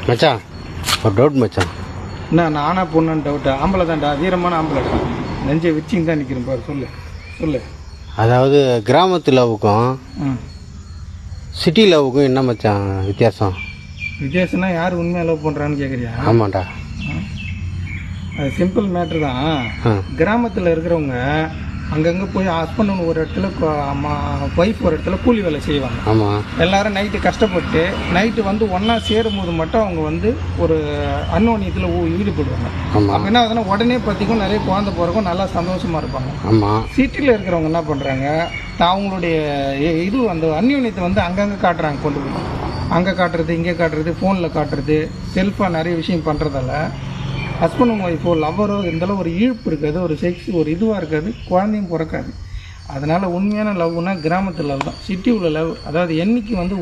மச்சான் ஒரு டவுட் மச்சான். என்ன நானா பொண்ணுன்னு டவுட்டா? ஆம்பளை தான்டா, வீரமான ஆம்பளைடா. நெஞ்சை வச்சிங்க தான் நிற்கிறேன் பாரு. சொல்லு சொல்லு. அதாவது கிராமத்து லவ்வுக்கும் ம், சிட்டி லவ்வுக்கும் என்ன மச்சான் வித்தியாசம்? வித்தியாசம்னா யார் உண்மையாக லவ் பண்ணுறான்னு கேட்குறியா? ஆமாண்டா. அது சிம்பிள் மேட்ரு தான். ஆ கிராமத்தில் இருக்கிறவங்க அங்கங்கே போய் ஹஸ்பண்ட் ஒரு இடத்துல ஒய்ஃப் ஒரு இடத்துல கூலி வேலை செய்வாங்க. ஆமாம். எல்லாரும் நைட்டு கஷ்டப்பட்டு நைட்டு வந்து ஒன்றா சேரும் போது மட்டும் அவங்க வந்து ஒரு அன்னோனியத்தில் ஈடுபடுவாங்க. ஆமாம். அப்போ என்ன ஆகுதுன்னா உடனே பார்த்திக்கும் நிறைய குழந்தை பிறக்கும், நல்லா சந்தோஷமாக இருப்பாங்க. ஆமாம். சிட்டியில் இருக்கிறவங்க என்ன பண்ணுறாங்க, அவங்களுடைய இது அந்த அந்யோன்யத்தை வந்து அங்கங்கே காட்டுறாங்க. கொண்டு போய் அங்கே காட்டுறது, இங்கே காட்டுறது, ஃபோனில் காட்டுறது, செல்ஃபாக நிறைய விஷயம் பண்ணுறதால ஹஸ்பண்ட் அண்ட் ஒய்ஃபோ லவ்வரோ இருந்தாலும் ஒரு ஈர்ப்பு இருக்காது, ஒரு செக்ஸ் ஒரு இதுவாக இருக்காது, குழந்தையும் பிறக்காது. அதனால் உண்மையான லவ்னா கிராமத்து லவ் தான். சிட்டி உள்ள லவ் அதாவது என்னைக்கு வந்து